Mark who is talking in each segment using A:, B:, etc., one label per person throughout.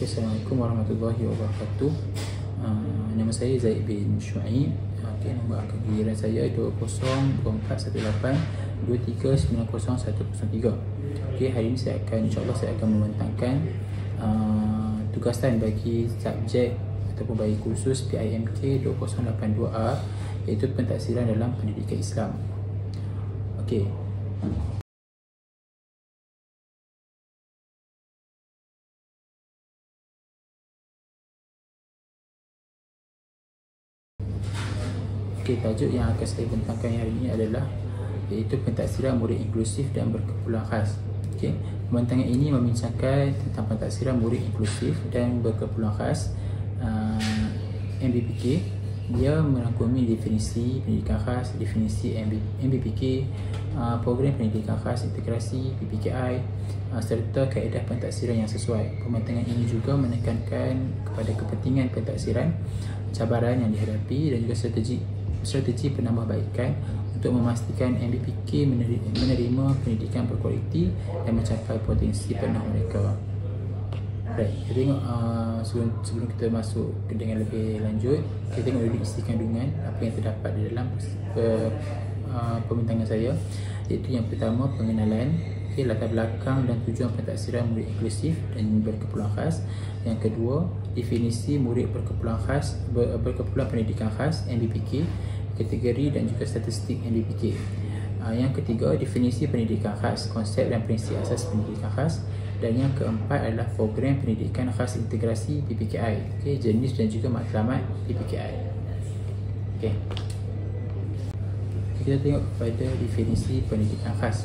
A: Okay, Assalamualaikum warahmatullahi wabarakatuh. Nama saya Zaid bin Shuaib. Okay, nombor angka giliran saya 20241823901003. Okay, hari ini insyaAllah saya akan membentangkan tugasan bagi subjek ataupun bagi kursus PIMK 2082A, iaitu pentaksiran dalam pendidikan Islam. Okay. Tajuk yang akan saya bentangkan hari ini adalah iaitu pentaksiran murid inklusif dan berkeperluan khas. Pembentangan ini membincangkan tentang pentaksiran murid inklusif dan berkeperluan khas MBPK. Dia merangkumi definisi pendidikan khas, definisi MBPK, program pendidikan khas integrasi PPKI, serta kaedah pentaksiran yang sesuai. Pembentangan ini juga menekankan kepada kepentingan pentaksiran, cabaran yang dihadapi dan juga strategi penambahbaikan untuk memastikan MBPK menerima pendidikan berkualiti dan mencapai potensi penuh mereka. Baik, kita tengok sebelum kita masuk dengan lebih lanjut, kita tengok dulu isi kandungan apa yang terdapat di dalam pembintangan saya, iaitu yang pertama pengenalan, latar belakang dan tujuan pentaksiran murid inklusif dan berkeperluan khas. Yang kedua, definisi murid berkeperluan khas, berkeperluan pendidikan khas MBPK, kategori dan juga statistik MBPK. Yang ketiga, definisi pendidikan khas, konsep dan prinsip asas pendidikan khas. Dan yang keempat adalah program pendidikan khas integrasi PPKI, jenis dan juga matlamat PPKI. Kita tengok kepada definisi pendidikan khas.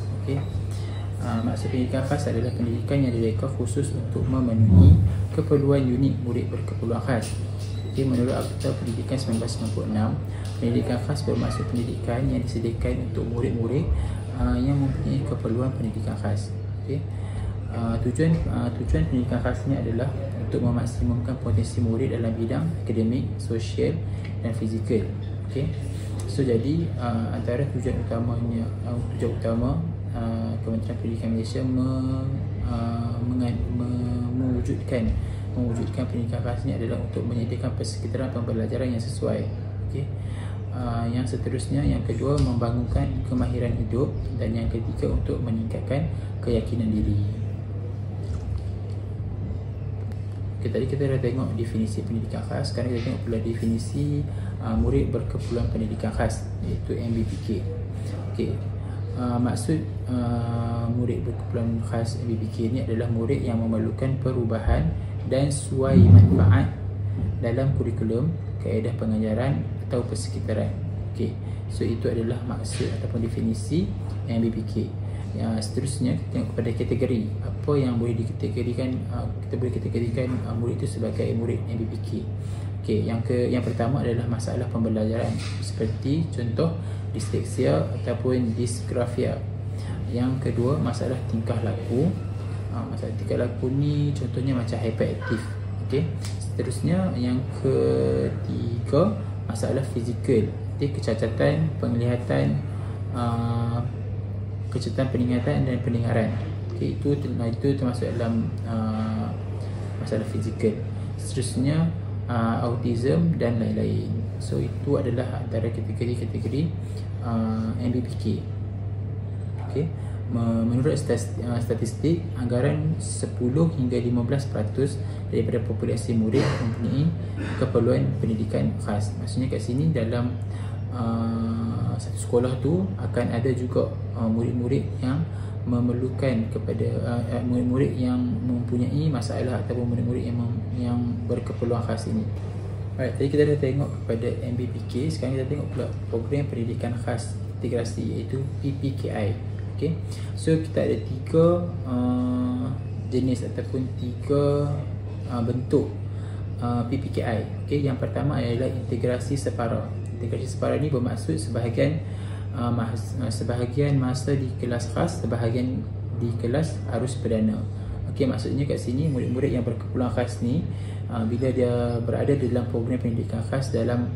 A: Maksud pendidikan khas adalah pendidikan yang direka khusus untuk memenuhi keperluan unik murid berkeperluan khas. Menurut Akta Pendidikan 1996, pendidikan khas bermaksud pendidikan yang disediakan untuk murid-murid yang mempunyai keperluan pendidikan khas. Tujuan pendidikan khas ini adalah untuk memaksimumkan potensi murid dalam bidang akademik, sosial dan fizikal. Jadi antara tujuan utama Kementerian Pendidikan Malaysia mewujudkan pendidikan khas ini adalah untuk menyediakan persekitaran pembelajaran yang sesuai. Yang seterusnya, yang kedua, membangunkan kemahiran hidup, dan yang ketiga, untuk meningkatkan keyakinan diri. Tadi kita dah tengok definisi pendidikan khas. Sekarang kita tengok pula definisi murid berkeperluan pendidikan khas, iaitu MBPK. Maksud murid berkeperluan khas MBPK ini adalah murid yang memerlukan perubahan dan suai manfaat dalam kurikulum, kaedah pengajaran atau persekitaran. So itu adalah maksud ataupun definisi MBPK. Seterusnya kita tengok kepada kategori. Apa yang boleh dikategorikan, kita boleh kategorikan murid itu sebagai murid MBPK. Yang pertama adalah masalah pembelajaran, seperti contoh disleksia ataupun disgrafia. Yang kedua, masalah tingkah laku. Masalah tingkah laku ni contohnya macam hyperaktif. Seterusnya, yang ketiga, masalah fizikal, kecacatan penglihatan, kecacatan penglihatan dan pendengaran. Itu termasuk dalam masalah fizikal. Seterusnya, autism dan lain-lain. So itu adalah antara kategori-kategori MBPK. Menurut statistik, anggaran 10 hingga 15% daripada populasi murid mempunyai keperluan pendidikan khas. Maksudnya kat sini dalam satu sekolah tu akan ada juga murid-murid yang memerlukan kepada murid-murid yang mempunyai masalah ataupun murid-murid yang berkeperluan khas ini. Tadi kita dah tengok kepada MBPK. Sekarang kita tengok pula program pendidikan khas integrasi, iaitu PPKI. So kita ada 3 jenis ataupun 3 bentuk PPKI. Yang pertama adalah integrasi separa. Integrasi separa ni bermaksud sebahagian masa di kelas khas, sebahagian di kelas arus perdana. Maksudnya kat sini murid-murid yang berkeperluan khas ni, bila dia berada dalam program pendidikan khas dalam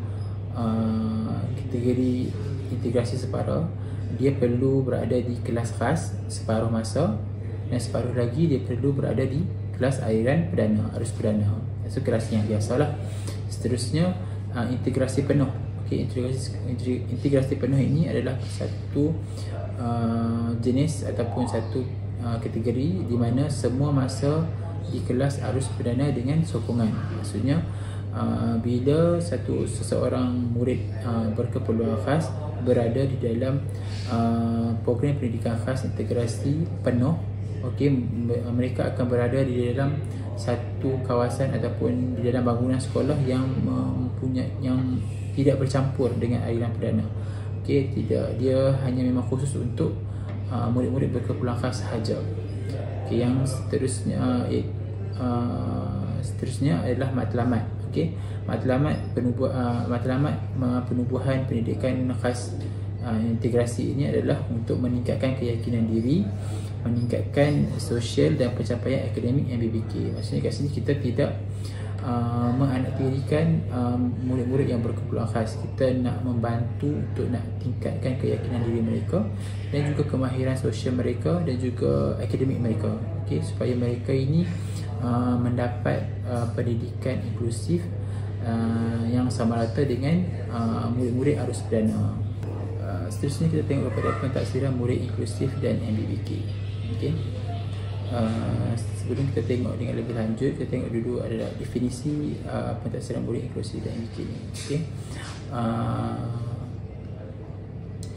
A: kategori integrasi separa, dia perlu berada di kelas khas separuh masa, dan separuh lagi dia perlu berada di kelas aliran perdana, arus perdana. So kelas yang biasalah. Seterusnya integrasi penuh. Okey, integrasi penuh ini adalah satu jenis ataupun satu kategori di mana semua masa di kelas arus perdana dengan sokongan. Maksudnya bila seseorang murid berkeperluan khas berada di dalam program pendidikan khas integrasi penuh, okey, mereka akan berada di dalam satu kawasan ataupun di dalam bangunan sekolah yang tidak bercampur dengan aliran perdana. Okey, tidak, dia hanya memang khusus untuk murid-murid berkeperluan khas sahaja. Okey, yang seterusnya adalah matlamat. Okey, matlamat penubuhan pendidikan khas integrasi ini adalah untuk meningkatkan keyakinan diri, meningkatkan sosial dan pencapaian akademik MBBK. Maksudnya kat sini kita tidak menganaktirikan murid-murid yang berkeperluan khas. Kita nak membantu untuk nak tingkatkan keyakinan diri mereka dan juga kemahiran sosial mereka dan juga akademik mereka, okay, supaya mereka ini mendapat pendidikan inklusif yang sama rata dengan murid-murid arus perdana. Seterusnya kita tengok kepada pentaksiran murid inklusif dan MBBK. Okay. Sebelum kita tengok dengan lebih lanjut, kita tengok dulu adalah definisi pentaksiran murid inklusif dan MBBK ni. Okay.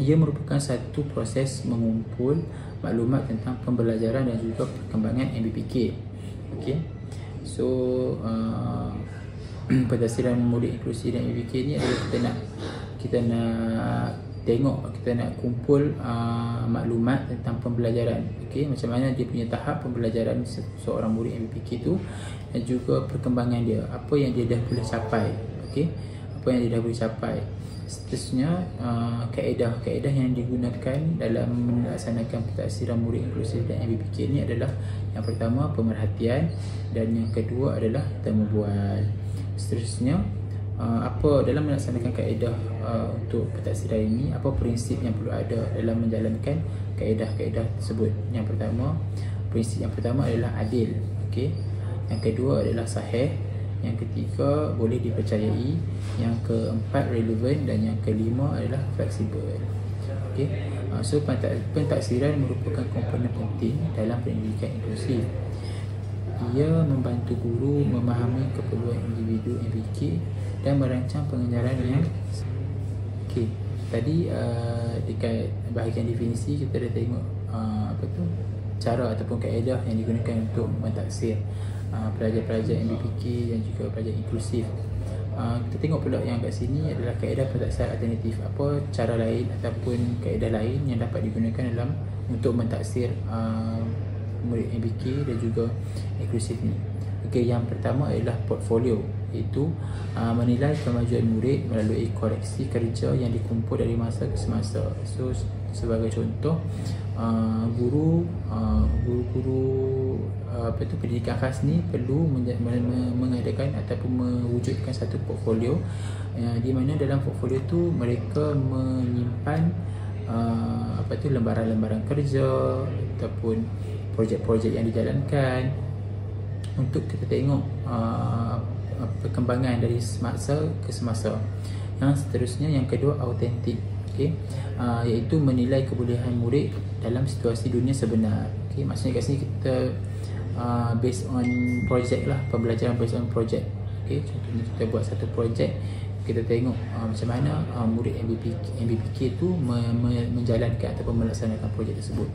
A: Ia merupakan satu proses mengumpul maklumat tentang pembelajaran dan juga perkembangan MBBK. Okay. So pentaksiran murid inklusif dan MBBK ni adalah kita nak tengok, kita nak kumpul maklumat tentang pembelajaran. Okey, macam mana dia punya tahap pembelajaran seorang murid MBBK tu dan juga perkembangan dia, apa yang dia dah boleh capai. Okey, apa yang dia dah boleh capai. Seterusnya kaedah yang digunakan dalam melaksanakan pentaksiran murid inklusif dan MBBK ni adalah yang pertama pemerhatian dan yang kedua adalah temu bual. Seterusnya apa dalam melaksanakan kaedah untuk pentaksiran ini, apa prinsip yang perlu ada dalam menjalankan kaedah-kaedah tersebut. Yang pertama, prinsip yang pertama adalah adil, okey. Yang kedua adalah sahih, yang ketiga boleh dipercayai, yang keempat relevan dan yang kelima adalah fleksibel. Okey. So pentaksiran merupakan komponen penting dalam pendidikan inklusif. Ia membantu guru memahami keperluan individu MBBK dan merancang pengajaran yang okey. Tadi dekat bahagian definisi kita dah tengok cara ataupun kaedah yang digunakan untuk mentaksir pelajar-pelajar MBBK dan juga pelajar inklusif. Kita tengok pula yang kat sini adalah kaedah pentaksiran alternatif. Apa cara lain ataupun kaedah lain yang dapat digunakan dalam untuk mentaksir murid MBBK dan juga inklusif ni. Okey, yang pertama adalah portfolio, iaitu menilai kemajuan murid melalui koleksi kerja yang dikumpul dari masa ke semasa. So sebagai contoh, guru pendidikan khas ni perlu mengadakan ataupun mewujudkan satu portfolio di mana dalam portfolio tu mereka menyimpan lembaran-lembaran kerja ataupun projek-projek yang dijalankan untuk kita tengok perkembangan dari semasa ke semasa. Yang seterusnya, yang kedua, autentik, okay? Iaitu menilai kebolehan murid dalam situasi dunia sebenar. Okay? Maksudnya kat sini kita based on project lah, pembelajaran based on project. Okay? Contohnya kita buat satu projek, kita tengok macam mana murid MBBK tu menjalankan ataupun melaksanakan projek tersebut.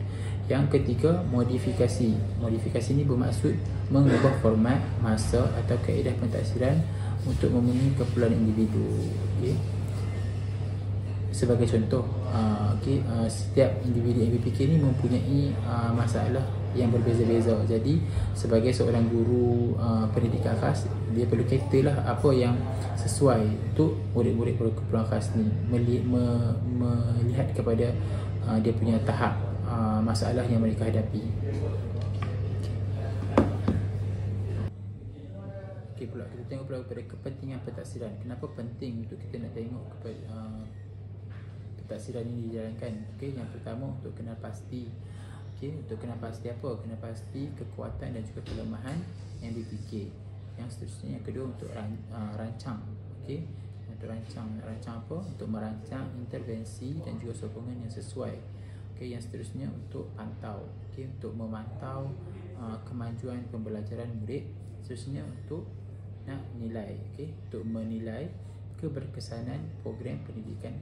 A: Yang ketiga, modifikasi. Modifikasi ni bermaksud mengubah format, masa atau kaedah pentaksiran untuk memenuhi keperluan individu. Okay. Sebagai contoh, setiap individu MBBK ni mempunyai masalah yang berbeza-beza. Jadi sebagai seorang guru pendidikan khas, dia perlu cater lah apa yang sesuai untuk murid-murid berkeperluan khas ni, melihat kepada dia punya tahap masalah yang mereka hadapi. Okey, pula kita tengok pula kepada kepentingan pentaksiran. Kenapa penting untuk kita nak tengok kepada pentaksiran ini dijalankan? Okey, yang pertama untuk kenal pasti Okey, untuk kena pasti apa? Kena pasti kekuatan dan juga kelemahan MBPK. Yang seterusnya, yang kedua untuk rancang. Okey, untuk rancang apa? Untuk merancang intervensi dan juga sokongan yang sesuai. Okey, yang seterusnya untuk pantau. Okey, untuk memantau kemajuan pembelajaran murid. Seterusnya untuk nak nilai. Okey, untuk menilai keberkesanan program pendidikan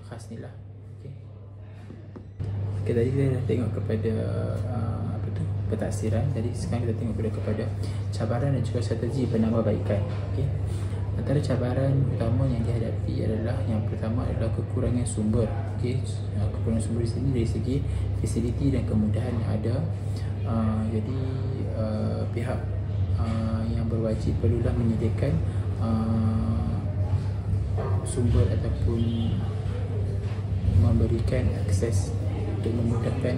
A: khas ni lah. Okey. Okay, tadi kita dah tengok kepada pentadsiran. Jadi sekarang kita tengok kepada cabaran dan juga strategi penambahbaikan. Okey. Antara cabaran utama yang dihadapi adalah, yang pertama adalah kekurangan sumber. Okey, kekurangan sumber di sini dari segi fasiliti dan kemudahan yang ada. Jadi pihak yang berwajib perlulah menyediakan sumber ataupun memberikan akses untuk memudahkan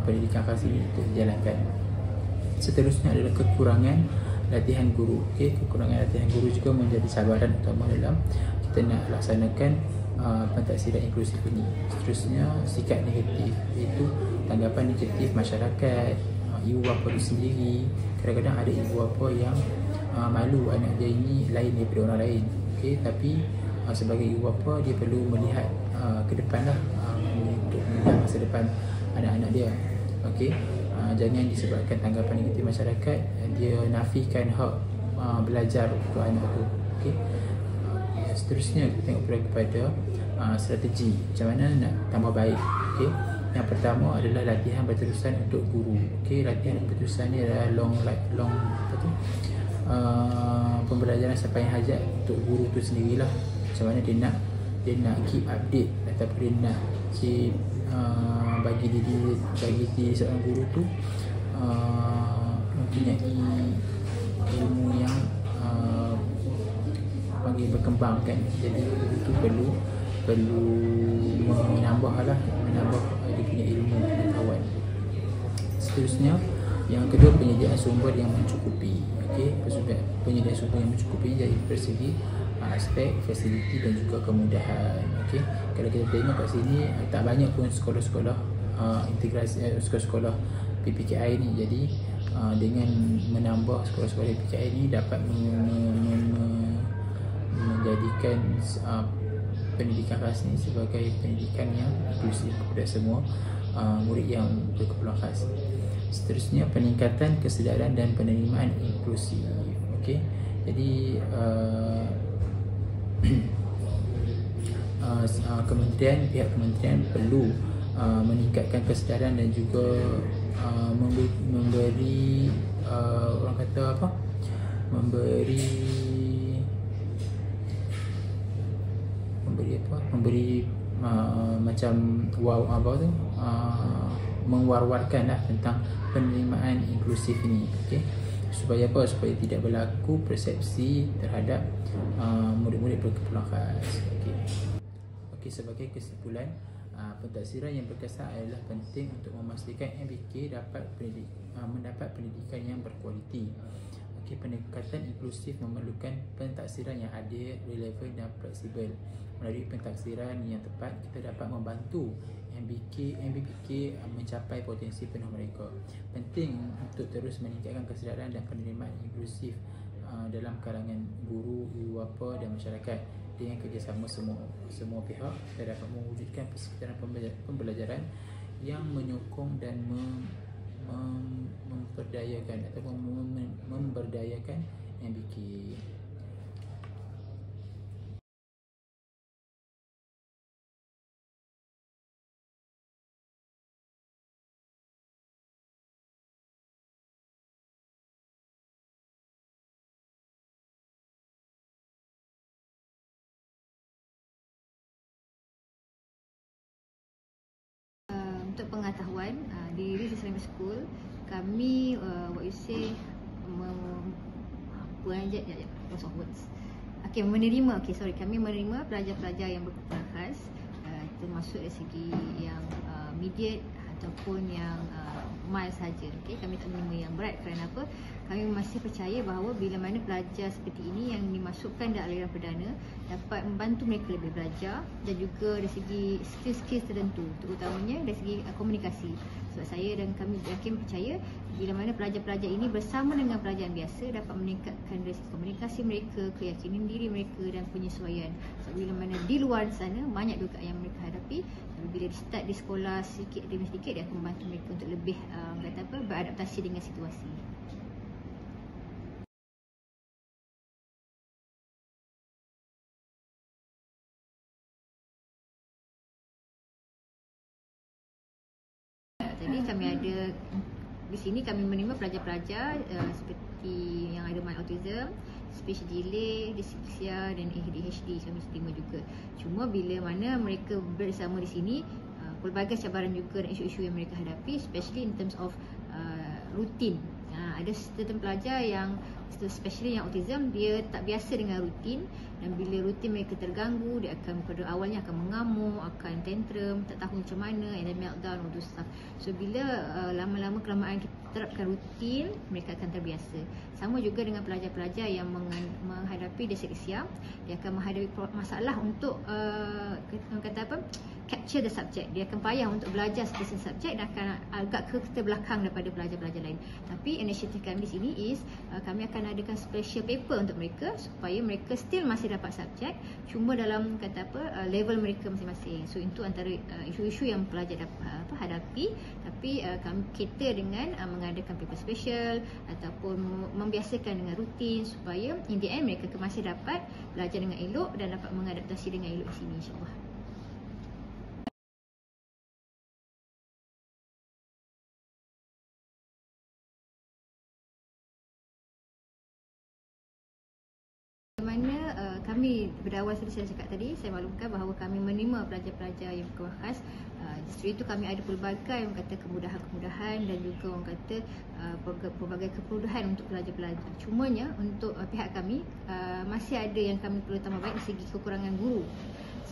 A: pendidikan khas ini untuk dijalankan. Seterusnya adalah kekurangan latihan guru. Okey, kekurangan latihan guru juga menjadi cabaran utama dalam kita nak laksanakan pentadsiran inklusif ini. Seterusnya sikap negatif, iaitu tanggapan negatif masyarakat, ibu bapa itu sendiri. Kadang-kadang ada ibu bapa yang malu anak dia ini lain daripada orang lain. Okey, tapi sebagai ibu bapa dia perlu melihat ke depan lah, untuk melihat masa depan anak-anak dia. Okey, jangan disebabkan tanggapan negatif masyarakat dia nafikan hak belajar untuk anak tu. Okey. Seterusnya kita tengok kepada strategi macam mana nak tambah baik. Okey. Yang pertama adalah latihan berterusan untuk guru. Okey, latihan berterusan ni adalah long pembelajaran sampai hajat untuk guru tu sendirilah. Macam mana dia nak keep update ataupun dia nak bagi diri seorang guru tu mempunyai ilmu yang panggil berkembang kan. Jadi guru tu perlu menambah dia punya ilmu pengetahuan. Seterusnya, yang kedua, penyediaan sumber yang mencukupi. Okey, penyediaan sumber yang mencukupi dari persegi aspek fasiliti dan juga kemudahan. Okey, kalau kita tengok kat sini tak banyak pun sekolah-sekolah integrasi sekolah-sekolah PPKI ni. Jadi dengan menambah sekolah-sekolah PPKI ni dapat menjadikan pendidikan khas ni sebagai pendidikan yang inklusif kepada semua murid yang berkeperluan khas. Seterusnya, peningkatan kesedaran dan penerimaan inklusif. Okey, jadi pihak kementerian perlu meningkatkan kesedaran dan juga memberi orang kata apa, memberi macam mengwar-warkan lah tentang penerimaan inklusif ini. Okey, supaya apa? Supaya tidak berlaku persepsi terhadap murid-murid berkeperluan khas. Okey, sebagai kesimpulan, pentadsiran yang berkesan adalah penting untuk memastikan MBK mendapat pendidikan yang berkualiti. Okey, pendekatan inklusif memerlukan pentadsiran yang adil, relevan dan fleksibel. Melalui pentadsiran yang tepat, kita dapat membantu MBPK mencapai potensi penuh mereka. Penting untuk terus meningkatkan kesedaran dan penerimaan inklusif dalam kalangan guru, ibu bapa dan masyarakat. Dengan kerjasama semua pihak, kita dapat mewujudkan persekitaran pembelajaran yang menyokong dan memperdayakan atau memberdayakan MBK.
B: Untuk pengetahuan, di Islamic School kami kami menerima pelajar-pelajar yang berkeperluan khas, termasuk dari segi yang immediate ataupun yang mild saja. Okey, kami tak menerima yang berat. Kerana apa? Kami masih percaya bahawa bila mana pelajar seperti ini yang dimasukkan dalam aliran perdana dapat membantu mereka lebih belajar dan juga dari segi skill-skill tertentu, terutamanya dari segi komunikasi. Sebab saya dan kami yakin percaya bila mana pelajar-pelajar ini bersama dengan pelajar biasa dapat meningkatkan dari segi komunikasi mereka, keyakinan diri mereka dan penyesuaian. Sebab bila mana di luar sana banyak juga yang mereka hadapi, tapi bila di start di sekolah sedikit demi sedikit dia akan membantu mereka untuk lebih beradaptasi dengan situasi. Jadi kami ada di sini kami menerima pelajar-pelajar seperti yang ada mild autism, speech delay, dyslexia dan ADHD kami terima juga. Cuma bila mana mereka bersama di sini pelbagai cabaran juga dan isu-isu yang mereka hadapi, especially in terms of rutin. Ada certain pelajar yang especially yang autism, dia tak biasa dengan rutin, dan bila rutin mereka terganggu, dia akan pada awalnya akan mengamuk, akan tantrum, tak tahu macam mana, and then meltdown, all those stuff. So bila lama-lama kelamaan kita terapkan rutin, mereka akan terbiasa. Sama juga dengan pelajar-pelajar yang menghadapi dyslexia, dia akan menghadapi masalah untuk capture the subject. Dia akan payah untuk belajar spesifik subjek dan akan agak ke terbelakang daripada pelajar-pelajar lain. Tapi inisiatif kami di sini is kami akan adakan special paper untuk mereka supaya mereka still masih dapat subjek, cuma dalam level mereka masing-masing. So itu antara isu-isu yang pelajar hadapi, tapi kami cater dengan mengadakan paper special ataupun membiasakan dengan rutin supaya in the end mereka masih dapat belajar dengan elok dan dapat mengadaptasi dengan elok di sini, insya-Allah. Kami berawal seperti saya cakap tadi, saya maklumkan bahawa kami menerima pelajar-pelajar yang berkebutuhan khas. Justru itu kami ada pelbagai orang kata kemudahan-kemudahan dan juga orang kata pelbagai kemudahan untuk pelajar-pelajar. Cumanya untuk pihak kami masih ada yang kami perlu tambah baik dari segi kekurangan guru.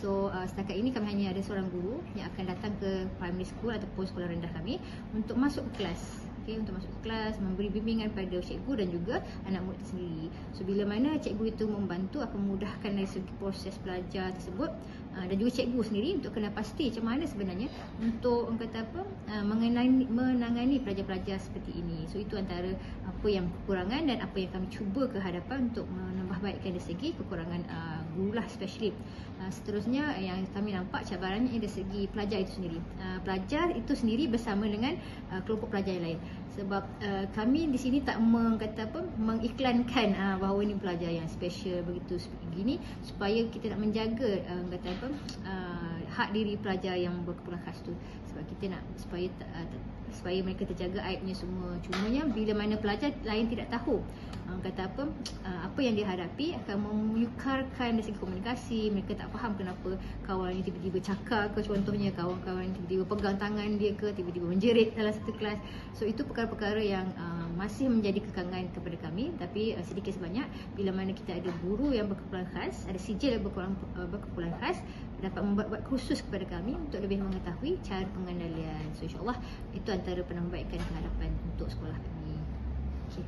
B: So setakat ini kami hanya ada seorang guru yang akan datang ke primary school ataupun sekolah rendah kami untuk masuk ke kelas. Untuk masuk ke kelas, memberi bimbingan pada cikgu dan juga anak murid sendiri. So bila mana cikgu itu membantu akan memudahkan dari segi proses belajar tersebut, dan juga cikgu sendiri untuk kena pasti macam mana sebenarnya untuk menangani pelajar-pelajar seperti ini. So itu antara apa yang kekurangan dan apa yang kami cuba ke hadapan untuk menambahbaikkan dari segi kekurangan guru lah, especially. Seterusnya yang kami nampak cabarannya dari segi pelajar itu sendiri. Pelajar itu sendiri bersama dengan kelompok pelajar yang lain. Sebab kami di sini tak mengiklankan bahawa ini pelajar yang special begitu begini, supaya kita nak menjaga hak diri pelajar yang berkebutuhan khas tu. Sebab kita nak supaya mereka terjaga aibnya semua. Cumanya bila mana pelajar lain tidak tahu apa yang dia hadapi, akan menyukarkan dari segi komunikasi. Mereka tak faham kenapa kawan ni tiba-tiba cakap ke, contohnya kawan-kawan tiba-tiba pegang tangan dia ke, tiba-tiba menjerit dalam satu kelas. So itu perkara-perkara yang masih menjadi kekangan kepada kami. Tapi sedikit sebanyak bila mana kita ada guru yang berkebutuhan khas, ada sijil yang berkebutuhan khas, dapat membuat khusus kepada kami untuk lebih mengetahui cara pengendalian. So insya-Allah itu antara penambahbaikan kehadapan untuk sekolah kami. Okay.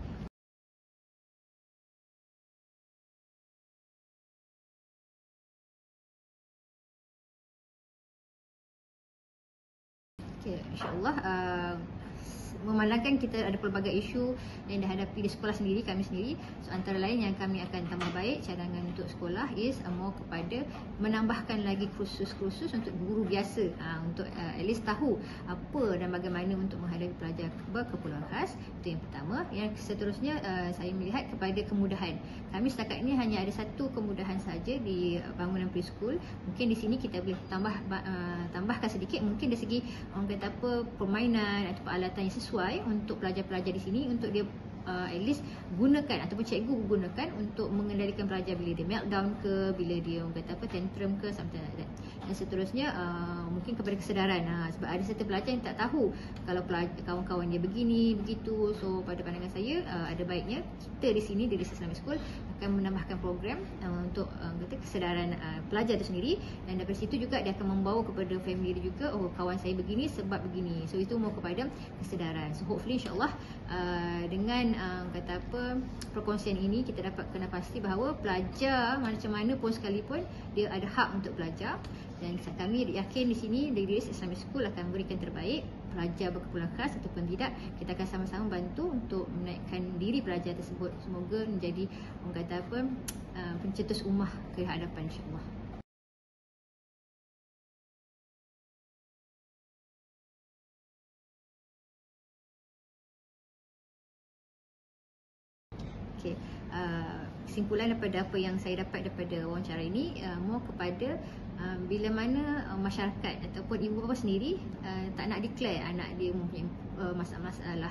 B: Okay, insya-Allah memandangkan kita ada pelbagai isu yang dihadapi di sekolah sendiri, kami sendiri. So antara lain yang kami akan tambah baik cadangan untuk sekolah is more kepada menambahkan lagi kursus-kursus untuk guru biasa, untuk at least tahu apa dan bagaimana untuk menghadapi pelajar berkeperluan khas. Itu yang pertama. Yang seterusnya saya melihat kepada kemudahan. Kami setakat ini hanya ada satu kemudahan saja di bangunan preschool. Mungkin di sini kita boleh tambahkan sedikit, mungkin dari segi orang kata permainan atau peralatan yang sesuai untuk pelajar-pelajar di sini, untuk dia at least gunakan ataupun cikgu gunakan untuk mengendalikan pelajar bila dia meltdown ke, bila dia orang kata apa, tantrum ke, something like that. Dan seterusnya mungkin kepada kesedaran, sebab ada satu pelajar yang tak tahu kalau kawan-kawan dia begini begitu. So pada pandangan saya ada baiknya kita di sini di Leeds Islamic School akan menambahkan program untuk kata kesedaran pelajar itu sendiri, dan daripada situ juga dia akan membawa kepada family dia juga, oh kawan saya begini sebab begini. So itu mau kepada kesedaran. So hopefully insyaAllah dengan kata apa, perkongsian ini kita dapat kena pasti bahawa pelajar macam mana pun sekalipun dia ada hak untuk belajar, dan kami yakin di sini di Leeds Islamic School akan memberikan terbaik. Pelajar berkeperluan khas ataupun tidak, kita akan sama-sama bantu untuk menaikkan diri pelajar tersebut. Semoga menjadi orang kata apa, pencetus ummah ke hadapan insya-Allah. Okey, kesimpulan daripada apa yang saya dapat daripada wawancara ini, more kepada bila mana masyarakat ataupun ibu bapa sendiri tak nak declare anak dia mempunyai masalah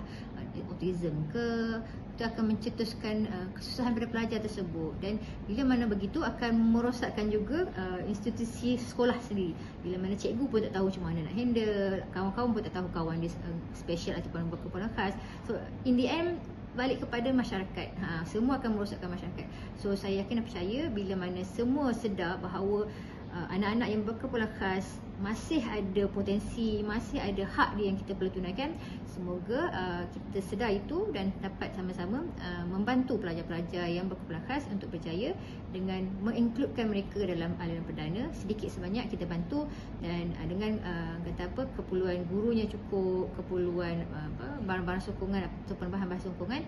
B: autism ke, itu akan mencetuskan kesusahan pada pelajar tersebut, dan bila mana begitu akan merosakkan juga institusi sekolah sendiri. Bila mana cikgu pun tak tahu macam mana nak handle, kawan-kawan pun tak tahu kawan dia special ataupun berkeperluan khas. So in the end balik kepada masyarakat, semua akan merosakkan masyarakat. So saya yakin dan percaya bila mana semua sedar bahawa anak-anak yang berkeperluan khas masih ada potensi, masih ada hak dia yang kita perlu tunaikan. Semoga kita sedar itu dan dapat sama-sama membantu pelajar-pelajar yang berkeperluan khas untuk berjaya dengan mengincludekan mereka dalam aliran perdana. Sedikit sebanyak kita bantu, dan dengan kata apa, keperluan gurunya cukup, keperluan barang-barang sokongan ataupun bahan-bahan sokongan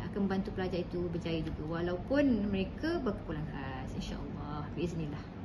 B: akan membantu pelajar itu berjaya juga walaupun mereka berkeperluan khas, insya-Allah, biiznillah.